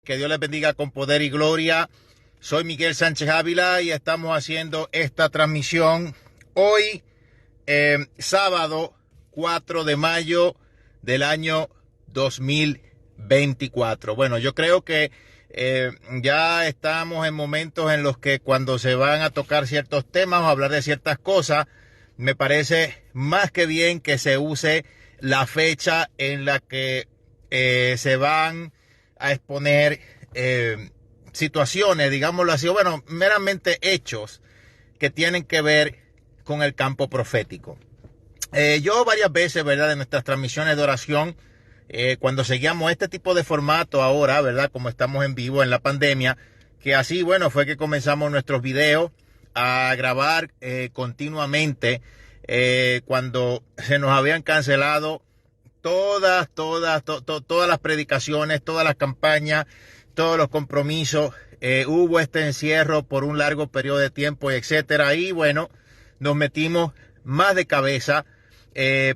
Que Dios les bendiga con poder y gloria. Soy Miguel Sánchez Ávila y estamos haciendo esta transmisión hoy, sábado 4 de mayo del año 2024. Bueno, yo creo que ya estamos en momentos en los que cuando se van a tocar ciertos temas o hablar de ciertas cosas, me parece más que bien que se use la fecha en la que se van a exponer situaciones, digámoslo así, o bueno, meramente hechos que tienen que ver con el campo profético. Yo varias veces, ¿verdad?, en nuestras transmisiones de oración, cuando seguíamos este tipo de formato ahora, ¿verdad?, como estamos en vivo en la pandemia, que así, bueno, fue que comenzamos nuestros videos a grabar continuamente cuando se nos habían cancelado todas las predicaciones, todas las campañas, todos los compromisos. Hubo este encierro por un largo periodo de tiempo, etcétera. Y bueno, nos metimos más de cabeza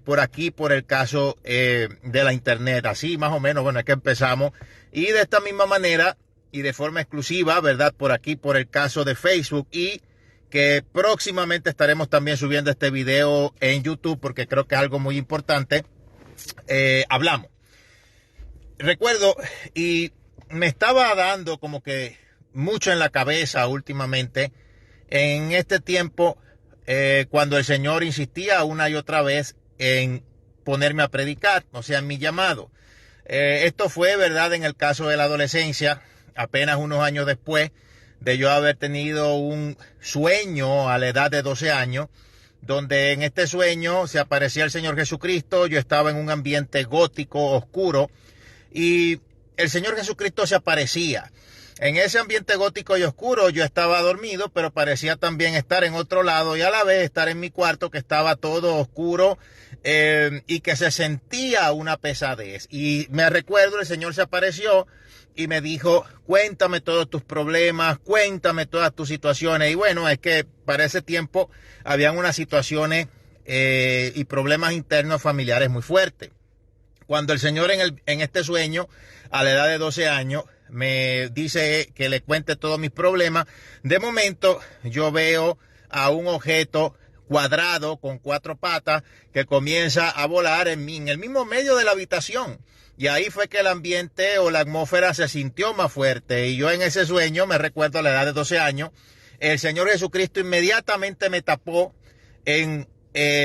por aquí, por el caso de la internet. Así más o menos, bueno, es que empezamos. Y de esta misma manera y de forma exclusiva, ¿verdad? Por aquí, por el caso de Facebook, y que próximamente estaremos también subiendo este video en YouTube porque creo que es algo muy importante. Hablamos. Recuerdo, y me estaba dando como que mucho en la cabeza últimamente, en este tiempo, cuando el Señor insistía una y otra vez en ponerme a predicar, o sea, en mi llamado. Esto fue, verdad, en el caso de la adolescencia, apenas unos años después de yo haber tenido un sueño a la edad de 12 años, donde en este sueño se aparecía el Señor Jesucristo. Yo estaba en un ambiente gótico, oscuro, y el Señor Jesucristo se aparecía. En ese ambiente gótico y oscuro yo estaba dormido, pero parecía también estar en otro lado y a la vez estar en mi cuarto, que estaba todo oscuro y que se sentía una pesadez. Y me recuerdo, el Señor se apareció y me dijo: cuéntame todos tus problemas, cuéntame todas tus situaciones. Y bueno, es que para ese tiempo habían unas situaciones y problemas internos familiares muy fuertes. Cuando el Señor en este sueño, a la edad de 12 años, me dice que le cuente todos mis problemas, de momento yo veo a un objeto cuadrado con 4 patas que comienza a volar en el mismo medio de la habitación. Y ahí fue que el ambiente o la atmósfera se sintió más fuerte. Y yo en ese sueño, me recuerdo a la edad de 12 años, el Señor Jesucristo inmediatamente me tapó en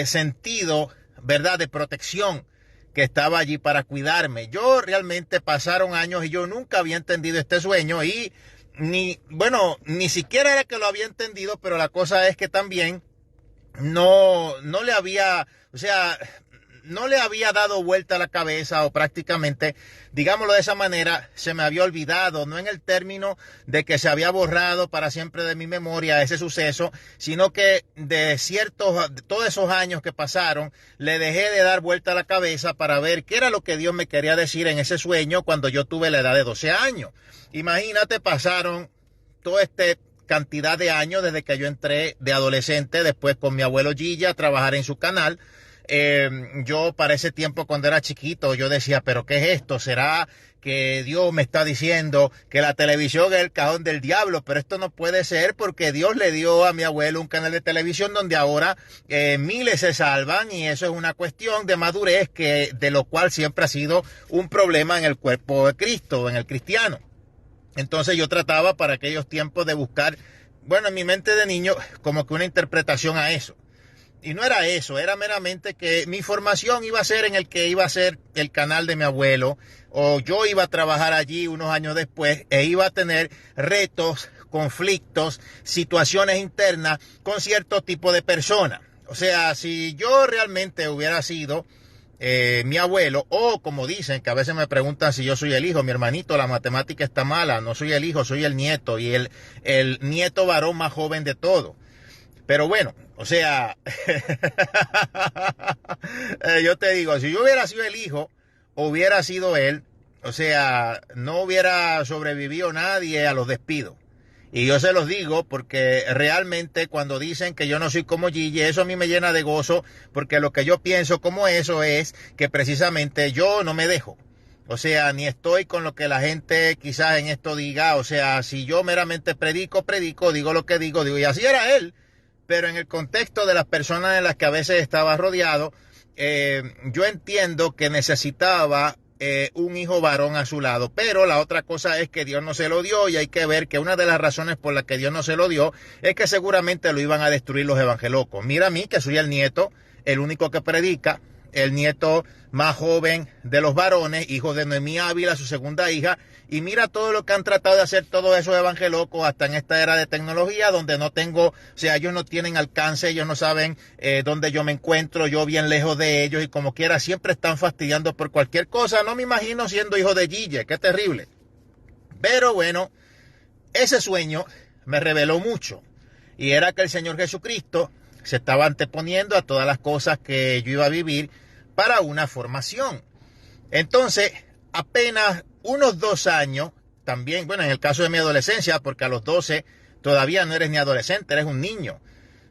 sentido, ¿verdad?, de protección, que estaba allí para cuidarme. Yo realmente pasaron años y yo nunca había entendido este sueño y ni siquiera era que lo había entendido, pero la cosa es que también no le había, o sea, no le había dado vuelta a la cabeza, o prácticamente, digámoslo de esa manera, se me había olvidado, no en el término de que se había borrado para siempre de mi memoria ese suceso, sino que de todos esos años que pasaron, le dejé de dar vuelta a la cabeza para ver qué era lo que Dios me quería decir en ese sueño cuando yo tuve la edad de 12 años. Imagínate, pasaron toda esta cantidad de años desde que yo entré de adolescente, después con mi abuelo Gilla a trabajar en su canal. Yo para ese tiempo, cuando era chiquito, yo decía: ¿pero qué es esto? ¿Será que Dios me está diciendo que la televisión es el cajón del diablo? Pero esto no puede ser, porque Dios le dio a mi abuelo un canal de televisión donde ahora miles se salvan, y eso es una cuestión de madurez, de lo cual siempre ha sido un problema en el cuerpo de Cristo, en el cristiano. Entonces yo trataba para aquellos tiempos de buscar, bueno, en mi mente de niño, como que una interpretación a eso. Y no era eso, era meramente que mi formación iba a ser en el que iba a ser el canal de mi abuelo, o yo iba a trabajar allí unos años después e iba a tener retos, conflictos, situaciones internas con cierto tipo de personas. O sea, si yo realmente hubiera sido mi abuelo, o como dicen, que a veces me preguntan si yo soy el hijo: mi hermanito, la matemática está mala, no soy el hijo, soy el nieto, y el nieto varón más joven de todo. Pero bueno, o sea, yo te digo, si yo hubiera sido el hijo, hubiera sido él, o sea, no hubiera sobrevivido nadie a los despidos. Y yo se los digo porque realmente cuando dicen que yo no soy como Gigi, eso a mí me llena de gozo, porque lo que yo pienso como eso es que precisamente yo no me dejo. O sea, ni estoy con lo que la gente quizás en esto diga. O sea, si yo meramente predico, digo lo que digo, y así era él. Pero en el contexto de las personas en las que a veces estaba rodeado, yo entiendo que necesitaba un hijo varón a su lado. Pero la otra cosa es que Dios no se lo dio, y hay que ver que una de las razones por las que Dios no se lo dio es que seguramente lo iban a destruir los evangelocos. Mira a mí, que soy el nieto, el único que predica, el nieto más joven de los varones, hijo de Noemí Ávila, su segunda hija, y mira todo lo que han tratado de hacer todos esos evangelocos hasta en esta era de tecnología, donde no tengo, o sea, ellos no tienen alcance, ellos no saben dónde yo me encuentro, yo bien lejos de ellos, y como quiera siempre están fastidiando por cualquier cosa. No me imagino siendo hijo de Gille, qué terrible. Pero bueno, ese sueño me reveló mucho, y era que el Señor Jesucristo se estaba anteponiendo a todas las cosas que yo iba a vivir para una formación. Entonces, apenas unos 2 años, también, bueno, en el caso de mi adolescencia, porque a los 12 todavía no eres ni adolescente, eres un niño.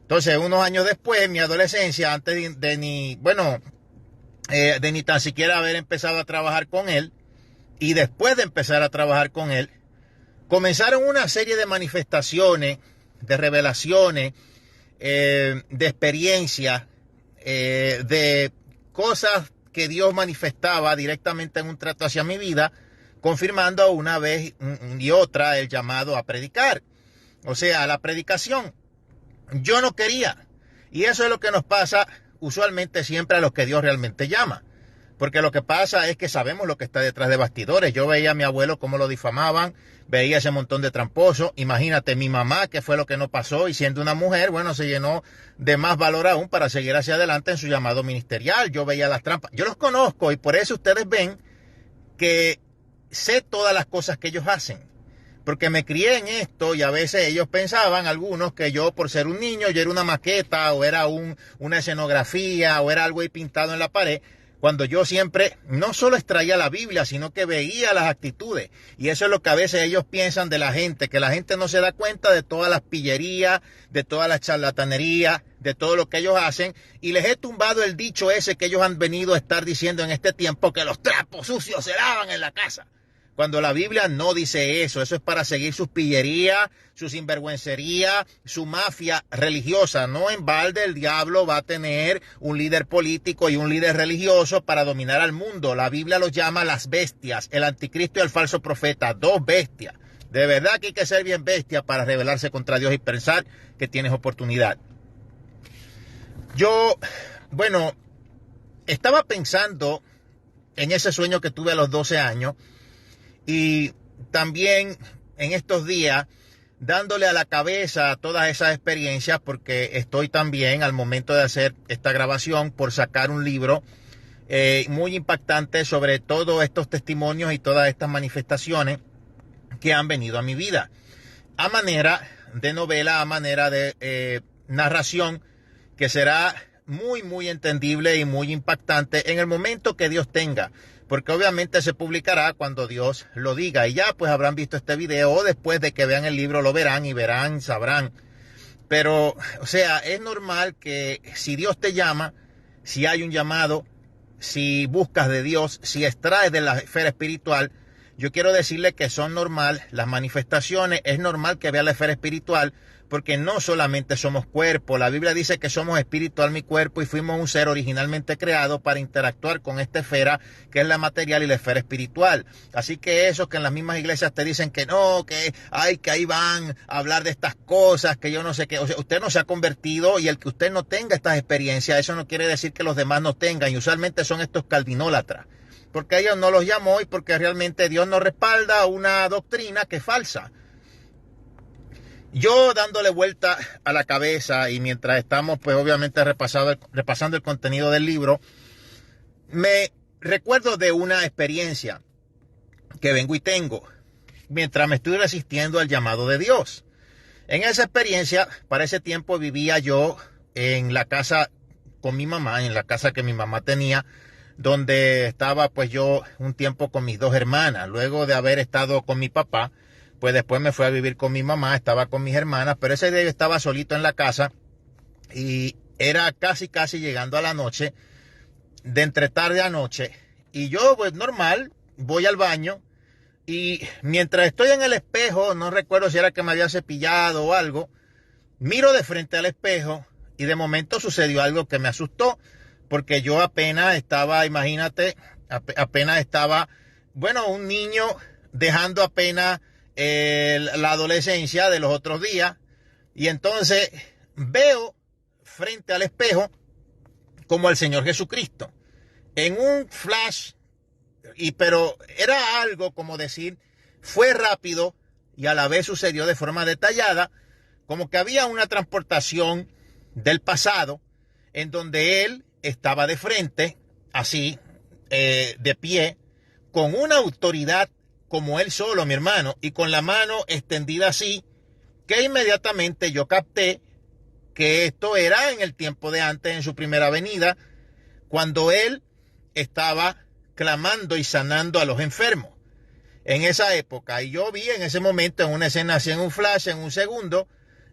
Entonces, unos años después, mi adolescencia, antes de ni, bueno, de ni tan siquiera haber empezado a trabajar con él, y después de empezar a trabajar con él, comenzaron una serie de manifestaciones, de revelaciones, de experiencias, de cosas que Dios manifestaba directamente en un trato hacia mi vida, confirmando una vez y otra el llamado a predicar. O sea, la predicación. Yo no quería. Y eso es lo que nos pasa usualmente siempre a los que Dios realmente llama. Porque lo que pasa es que sabemos lo que está detrás de bastidores. Yo veía a mi abuelo cómo lo difamaban, veía ese montón de tramposos. Imagínate, mi mamá, que fue lo que no pasó, y siendo una mujer, bueno, se llenó de más valor aún para seguir hacia adelante en su llamado ministerial. Yo veía las trampas. Yo los conozco, y por eso ustedes ven que sé todas las cosas que ellos hacen. Porque me crié en esto, y a veces ellos pensaban, algunos, que yo por ser un niño, yo era una maqueta, o era una escenografía, o era algo ahí pintado en la pared, cuando yo siempre no solo extraía la Biblia, sino que veía las actitudes. Y eso es lo que a veces ellos piensan de la gente, que la gente no se da cuenta de todas las pillerías, de todas las charlatanerías, de todo lo que ellos hacen. Y les he tumbado el dicho ese que ellos han venido a estar diciendo en este tiempo, que los trapos sucios se lavan en la casa. Cuando la Biblia no dice eso. Eso es para seguir sus pillerías, su sinvergüencería, su mafia religiosa. No en balde el diablo va a tener un líder político y un líder religioso para dominar al mundo. La Biblia los llama las bestias, el anticristo y el falso profeta, 2 bestias. De verdad que hay que ser bien bestia para rebelarse contra Dios y pensar que tienes oportunidad. Yo, bueno, estaba pensando en ese sueño que tuve a los 12 años, y también en estos días dándole a la cabeza todas esas experiencias, porque estoy también al momento de hacer esta grabación por sacar un libro muy impactante sobre todos estos testimonios y todas estas manifestaciones que han venido a mi vida, a manera de novela, a manera de narración, que será muy, muy entendible y muy impactante en el momento que Dios tenga. Porque obviamente se publicará cuando Dios lo diga. Y ya pues habrán visto este video, o después de que vean el libro lo verán y verán, sabrán. Pero, o sea, es normal que si Dios te llama, si hay un llamado, si buscas de Dios, si extraes de la esfera espiritual, yo quiero decirle que son normal las manifestaciones. Es normal que vea la esfera espiritual, porque no solamente somos cuerpo. La Biblia dice que somos espíritu, alma y cuerpo, y fuimos un ser originalmente creado para interactuar con esta esfera que es la material y la esfera espiritual. Así que esos que en las mismas iglesias te dicen que no, que ahí van a hablar de estas cosas, que yo no sé qué. O sea, usted no se ha convertido, y el que usted no tenga estas experiencias, eso no quiere decir que los demás no tengan. Y usualmente son estos calvinólatras, porque Dios no los llamó y porque realmente Dios no respalda una doctrina que es falsa. Yo dándole vuelta a la cabeza, y mientras estamos pues obviamente repasando el contenido del libro, me recuerdo de una experiencia que vengo y tengo mientras me estoy resistiendo al llamado de Dios. En esa experiencia, para ese tiempo vivía yo en la casa con mi mamá, en la casa que mi mamá tenía, donde estaba pues yo un tiempo con mis 2 hermanas. Luego de haber estado con mi papá, pues después me fui a vivir con mi mamá, estaba con mis hermanas, pero ese día yo estaba solito en la casa, y era casi llegando a la noche, de entre tarde a noche, y yo pues normal, voy al baño y mientras estoy en el espejo, no recuerdo si era que me había cepillado o algo, miro de frente al espejo y de momento sucedió algo que me asustó, porque yo apenas estaba, imagínate, apenas estaba, bueno, un niño dejando apenas la adolescencia de los otros días, y entonces veo frente al espejo como el Señor Jesucristo, en un flash, pero era algo como decir, fue rápido y a la vez sucedió de forma detallada, como que había una transportación del pasado en donde él estaba de frente, así, de pie, con una autoridad como él solo, mi hermano, y con la mano extendida así, que inmediatamente yo capté que esto era en el tiempo de antes, en su primera venida, cuando él estaba clamando y sanando a los enfermos. En esa época, y yo vi en ese momento, en una escena así, en un flash, en un segundo,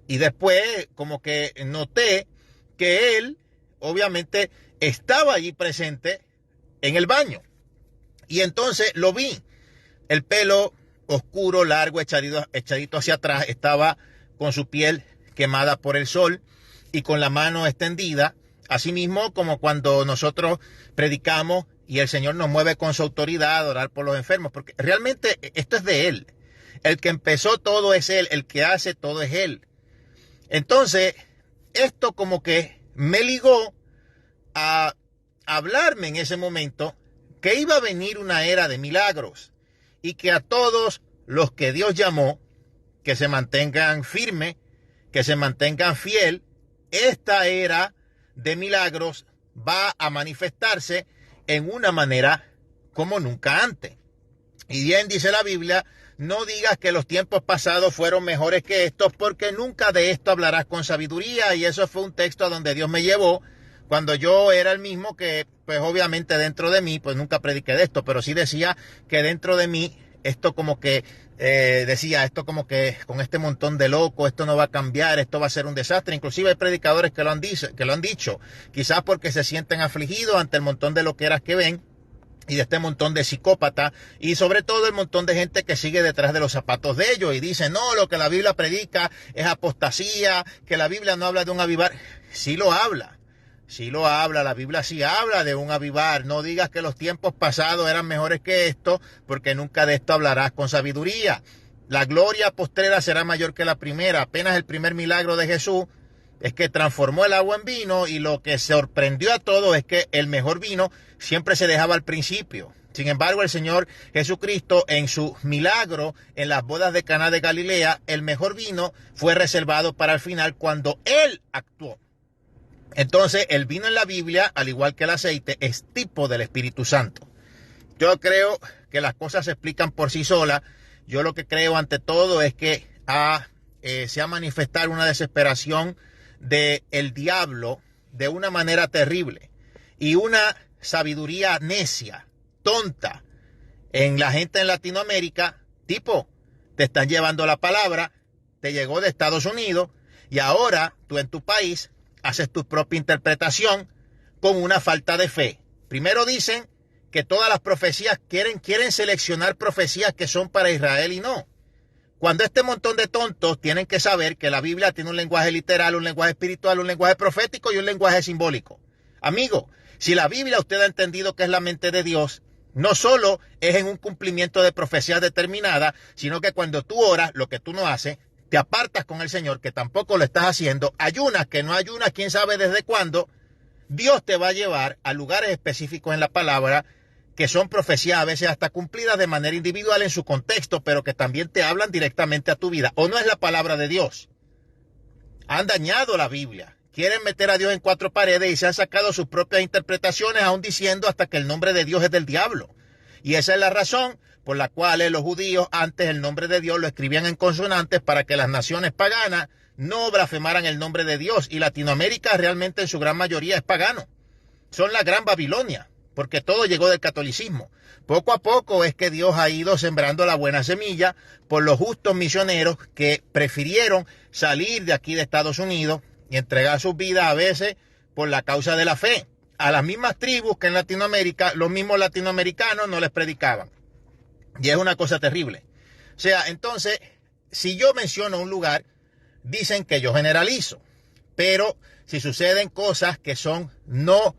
y después como que noté que él, obviamente, estaba allí presente en el baño. Y entonces lo vi. El pelo oscuro, largo, echadito hacia atrás, estaba con su piel quemada por el sol y con la mano extendida, así mismo como cuando nosotros predicamos y el Señor nos mueve con su autoridad a orar por los enfermos, porque realmente esto es de Él. El que empezó todo es Él, el que hace todo es Él. Entonces, esto como que me ligó a hablarme en ese momento que iba a venir una era de milagros y que a todos los que Dios llamó, que se mantengan firmes, que se mantengan fiel, esta era de milagros va a manifestarse en una manera como nunca antes. Y bien dice la Biblia, no digas que los tiempos pasados fueron mejores que estos, porque nunca de esto hablarás con sabiduría. Y eso fue un texto a donde Dios me llevó cuando yo era el mismo que, pues obviamente dentro de mí, pues nunca prediqué de esto, pero sí decía que dentro de mí, esto como que, decía, esto como que con este montón de locos, esto no va a cambiar, esto va a ser un desastre. Inclusive hay predicadores que lo han dicho, quizás porque se sienten afligidos ante el montón de loqueras que ven, y de este montón de psicópatas, y sobre todo el montón de gente que sigue detrás de los zapatos de ellos y dice, no, lo que la Biblia predica es apostasía, que la Biblia no habla de un avivar. Sí lo habla, la Biblia sí habla de un avivar. No digas que los tiempos pasados eran mejores que esto, porque nunca de esto hablarás con sabiduría. La gloria postrera será mayor que la primera. Apenas el primer milagro de Jesús es que transformó el agua en vino, y lo que sorprendió a todos es que el mejor vino siempre se dejaba al principio. Sin embargo, el Señor Jesucristo, en su milagro en las bodas de Caná de Galilea, el mejor vino fue reservado para el final cuando Él actuó. Entonces, el vino en la Biblia, al igual que el aceite, es tipo del Espíritu Santo. Yo creo que las cosas se explican por sí solas. Yo lo que creo ante todo es que se ha manifestado una desesperación del diablo de una manera terrible, y una sabiduría necia, tonta, en la gente en Latinoamérica, tipo, te están llevando la palabra, te llegó de Estados Unidos, y ahora tú en tu país haces tu propia interpretación con una falta de fe. Primero dicen que todas las profecías quieren seleccionar profecías que son para Israel, y no. Cuando este montón de tontos tienen que saber que la Biblia tiene un lenguaje literal, un lenguaje espiritual, un lenguaje profético y un lenguaje simbólico. Amigo, si la Biblia usted ha entendido que es la mente de Dios, no solo es en un cumplimiento de profecías determinadas, sino que cuando tú oras, lo que tú no haces, te apartas con el Señor, que tampoco lo estás haciendo, ayunas, que no ayunas, quién sabe desde cuándo, Dios te va a llevar a lugares específicos en la palabra, que son profecías a veces hasta cumplidas de manera individual en su contexto, pero que también te hablan directamente a tu vida. ¿O no es la palabra de Dios? Han dañado la Biblia. Quieren meter a Dios en cuatro paredes y se han sacado sus propias interpretaciones, aún diciendo hasta que el nombre de Dios es del diablo. Y esa es la razón por la cual los judíos antes el nombre de Dios lo escribían en consonantes para que las naciones paganas no blasfemaran el nombre de Dios. Y Latinoamérica realmente en su gran mayoría es pagano. Son la gran Babilonia, porque todo llegó del catolicismo. Poco a poco es que Dios ha ido sembrando la buena semilla por los justos misioneros que prefirieron salir de aquí de Estados Unidos y entregar sus vidas a veces por la causa de la fe. A las mismas tribus que en Latinoamérica, los mismos latinoamericanos no les predicaban. Y es una cosa terrible. O sea, entonces, si yo menciono un lugar, dicen que yo generalizo. Pero si suceden cosas que son no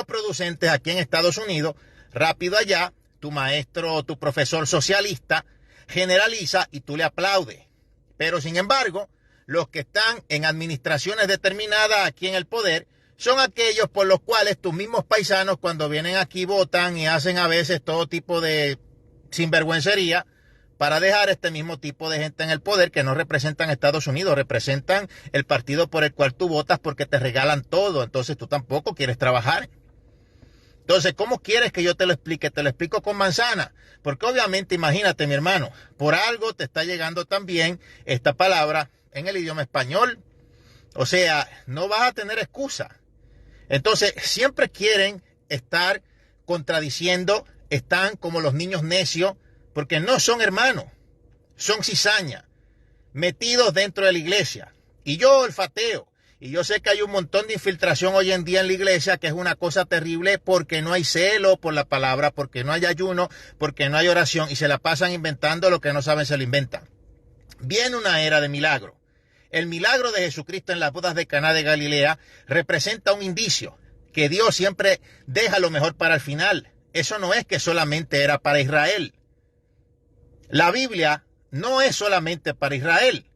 producentes aquí en Estados Unidos, rápido allá, tu maestro o tu profesor socialista generaliza y tú le aplaudes. Pero sin embargo, los que están en administraciones determinadas aquí en el poder son aquellos por los cuales tus mismos paisanos cuando vienen aquí votan y hacen a veces todo tipo de sinvergüencería para dejar este mismo tipo de gente en el poder que no representan a Estados Unidos, representan el partido por el cual tú votas porque te regalan todo, entonces tú tampoco quieres trabajar. Entonces, ¿cómo quieres que yo te lo explique? Te lo explico con manzana, porque obviamente, imagínate, mi hermano, por algo te está llegando también esta palabra en el idioma español. O sea, no vas a tener excusa. Entonces, siempre quieren estar contradiciendo, están como los niños necios, porque no son hermanos, son cizaña, metidos dentro de la iglesia. Y yo olfateo. Y yo sé que hay un montón de infiltración hoy en día en la iglesia, que es una cosa terrible porque no hay celo por la palabra, porque no hay ayuno, porque no hay oración y se la pasan inventando lo que no saben, se lo inventan. Viene una era de milagro. El milagro de Jesucristo en las bodas de Caná de Galilea representa un indicio que Dios siempre deja lo mejor para el final. Eso no es que solamente era para Israel. La Biblia no es solamente para Israel.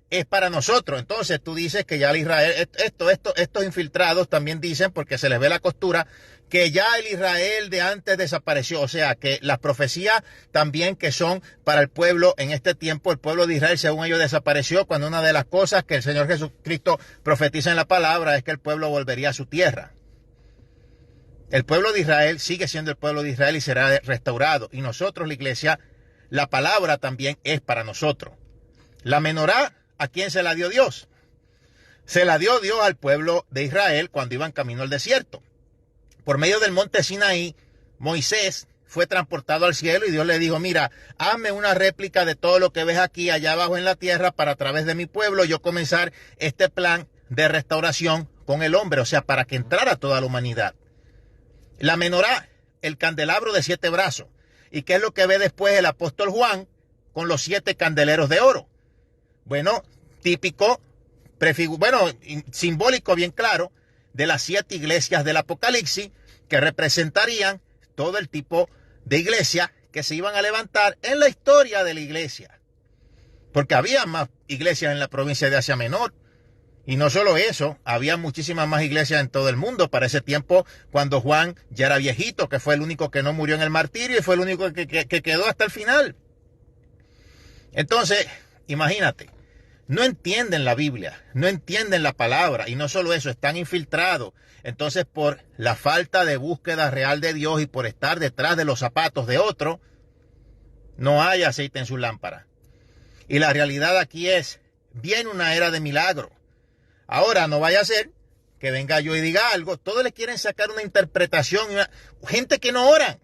Es para nosotros. Entonces tú dices que ya el Israel, estos infiltrados también dicen, porque se les ve la costura, que ya el Israel de antes desapareció. O sea, que las profecías también que son para el pueblo en este tiempo, el pueblo de Israel, según ellos, desapareció, cuando una de las cosas que el Señor Jesucristo profetiza en la palabra es que el pueblo volvería a su tierra. El pueblo de Israel sigue siendo el pueblo de Israel y será restaurado. Y nosotros, la iglesia, la palabra también es para nosotros. La menorá, ¿a quién se la dio Dios? Se la dio Dios al pueblo de Israel cuando iban camino al desierto. Por medio del monte Sinaí, Moisés fue transportado al cielo y Dios le dijo, mira, hazme una réplica de todo lo que ves aquí allá abajo en la tierra para a través de mi pueblo yo comenzar este plan de restauración con el hombre, o sea, para que entrara toda la humanidad. La menorá, el candelabro de 7 brazos. ¿Y qué es lo que ve después el apóstol Juan con los 7 candeleros de oro? Bueno, típico, simbólico bien claro de las 7 iglesias del Apocalipsis que representarían todo el tipo de iglesia que se iban a levantar en la historia de la iglesia. Porque había más iglesias en la provincia de Asia Menor. Y no solo eso, había muchísimas más iglesias en todo el mundo para ese tiempo cuando Juan ya era viejito, que fue el único que no murió en el martirio y fue el único que quedó hasta el final. Entonces, imagínate, no entienden la Biblia, no entienden la palabra y no solo eso, están infiltrados. Entonces, por la falta de búsqueda real de Dios y por estar detrás de los zapatos de otro, no hay aceite en su lámpara. Y la realidad aquí es, viene una era de milagro. Ahora no vaya a ser que venga yo y diga algo, todos le quieren sacar una interpretación, gente que no oran,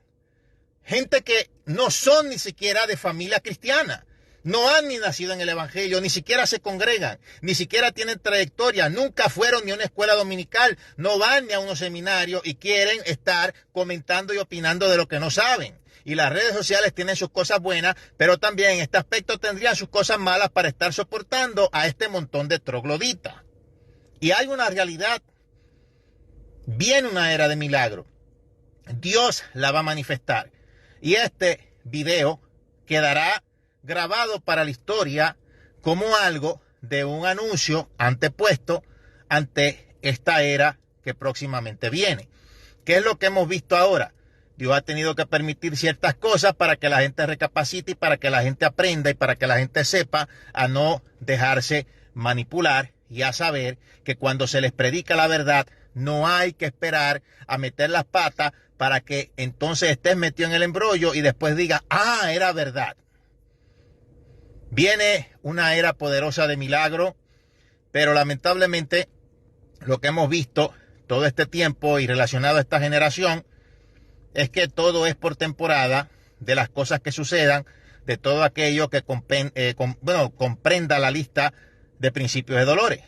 gente que no son ni siquiera de familia cristiana. No han ni nacido en el evangelio, ni siquiera se congregan, ni siquiera tienen trayectoria, nunca fueron ni a una escuela dominical, no van ni a unos seminarios y quieren estar comentando y opinando de lo que no saben. Y las redes sociales tienen sus cosas buenas, pero también en este aspecto tendrían sus cosas malas para estar soportando a este montón de trogloditas. Y hay una realidad, viene una era de milagro, Dios la va a manifestar. Y este video quedará grabado para la historia como algo de un anuncio antepuesto ante esta era que próximamente viene. ¿Qué es lo que hemos visto ahora? Dios ha tenido que permitir ciertas cosas para que la gente recapacite y para que la gente aprenda y para que la gente sepa a no dejarse manipular y a saber que cuando se les predica la verdad no hay que esperar a meter las patas para que entonces estés metido en el embrollo y después digas, era verdad. Viene una era poderosa de milagro, pero lamentablemente lo que hemos visto todo este tiempo y relacionado a esta generación es que todo es por temporada de las cosas que sucedan, de todo aquello que comprenda la lista de principios de dolores.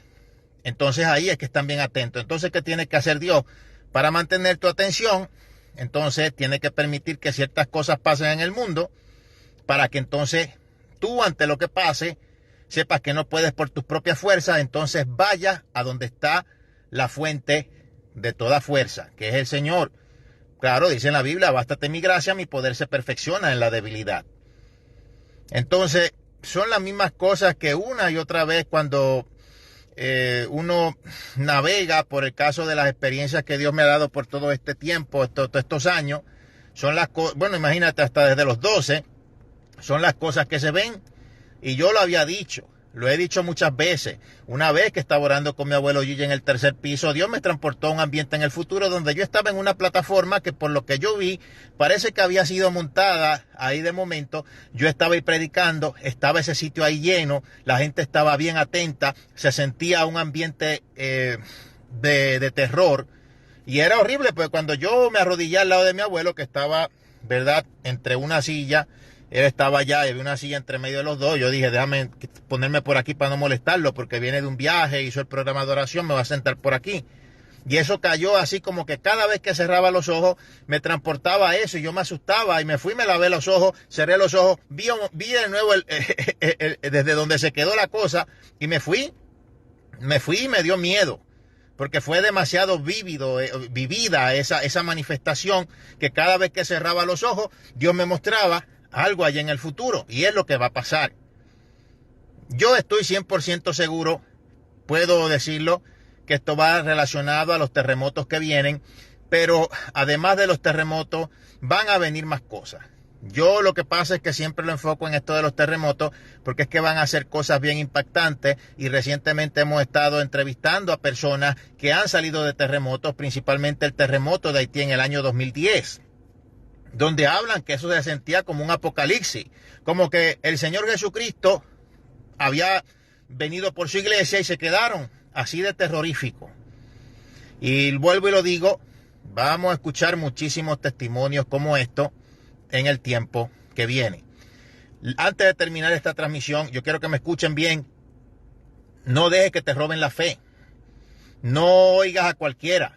Entonces ahí es que están bien atentos. Entonces, ¿qué tiene que hacer Dios para mantener tu atención? entonces tiene que permitir que ciertas cosas pasen en el mundo para que entonces tú, ante lo que pase, sepas que no puedes por tus propias fuerzas, entonces vayas a donde está la fuente de toda fuerza, que es el Señor. Claro, dice en la Biblia, bástate mi gracia, mi poder se perfecciona en la debilidad. Entonces, son las mismas cosas que una y otra vez cuando uno navega por el caso de las experiencias que Dios me ha dado por todo este tiempo, todos estos años. Son las cosas, bueno, imagínate, hasta desde los 12, son las cosas que se ven. Y yo lo había dicho, lo he dicho muchas veces. Una vez que estaba orando con mi abuelo Gigi en el tercer piso, Dios me transportó a un ambiente en el futuro donde yo estaba en una plataforma que, por lo que yo vi, parece que había sido montada ahí de momento. Yo estaba ahí predicando, estaba ese sitio ahí lleno, la gente estaba bien atenta, se sentía un ambiente de terror. Y era horrible, pues cuando yo me arrodillé al lado de mi abuelo, que estaba, ¿verdad?, entre una silla. Él estaba allá y había una silla entre medio de los dos. Yo dije, déjame ponerme por aquí para no molestarlo, porque viene de un viaje, hizo el programa de oración, me va a sentar por aquí. Y eso cayó así como que cada vez que cerraba los ojos me transportaba a eso y yo me asustaba y me fui, me lavé los ojos, cerré los ojos, vi de nuevo desde donde se quedó la cosa y me fui y me dio miedo. Porque fue demasiado vivida esa manifestación, que cada vez que cerraba los ojos, Dios me mostraba algo allá en el futuro, y es lo que va a pasar. Yo estoy 100% seguro, puedo decirlo, que esto va relacionado a los terremotos que vienen, pero además de los terremotos, van a venir más cosas. Yo lo que pasa es que siempre lo enfoco en esto de los terremotos, porque es que van a hacer cosas bien impactantes, y recientemente hemos estado entrevistando a personas que han salido de terremotos, principalmente el terremoto de Haití en el año 2010. Donde hablan que eso se sentía como un apocalipsis, como que el Señor Jesucristo había venido por su iglesia y se quedaron así de terrorífico. Y vuelvo y lo digo, vamos a escuchar muchísimos testimonios como esto en el tiempo que viene. Antes de terminar esta transmisión, yo quiero que me escuchen bien. No dejes que te roben la fe. No oigas a cualquiera.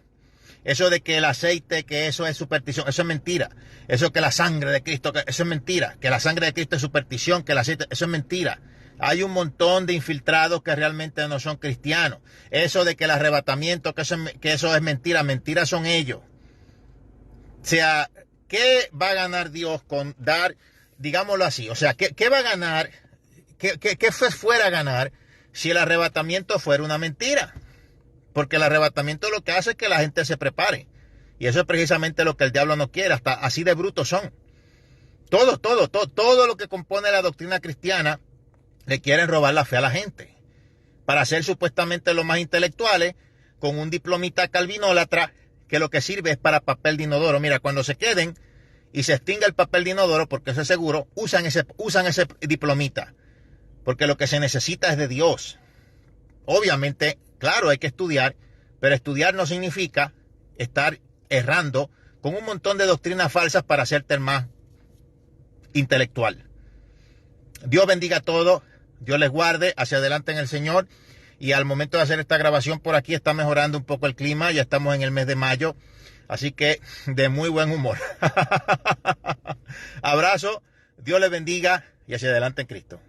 Eso de que el aceite, que eso es superstición, eso es mentira. Eso que la sangre de Cristo, eso es mentira. Que la sangre de Cristo es superstición, que el aceite, eso es mentira. Hay un montón de infiltrados que realmente no son cristianos. Eso de que el arrebatamiento, que eso es mentira. Mentiras son ellos. O sea, ¿qué va a ganar Dios con dar, digámoslo así? O sea, ¿qué va a ganar? ¿Qué fuera a ganar si el arrebatamiento fuera una mentira? Porque el arrebatamiento lo que hace es que la gente se prepare. Y eso es precisamente lo que el diablo no quiere. Hasta así de brutos son. Todo lo que compone la doctrina cristiana le quieren robar la fe a la gente. Para ser supuestamente los más intelectuales, con un diplomita calvinólatra, que lo que sirve es para papel de inodoro. Mira, cuando se queden y se extinga el papel de inodoro, porque eso es seguro, usan ese diplomita. Porque lo que se necesita es de Dios. Obviamente, claro, hay que estudiar, pero estudiar no significa estar errando con un montón de doctrinas falsas para hacerte el más intelectual. Dios bendiga a todos, Dios les guarde, hacia adelante en el Señor. Y al momento de hacer esta grabación por aquí está mejorando un poco el clima, ya estamos en el mes de mayo, así que de muy buen humor. Abrazo, Dios les bendiga y hacia adelante en Cristo.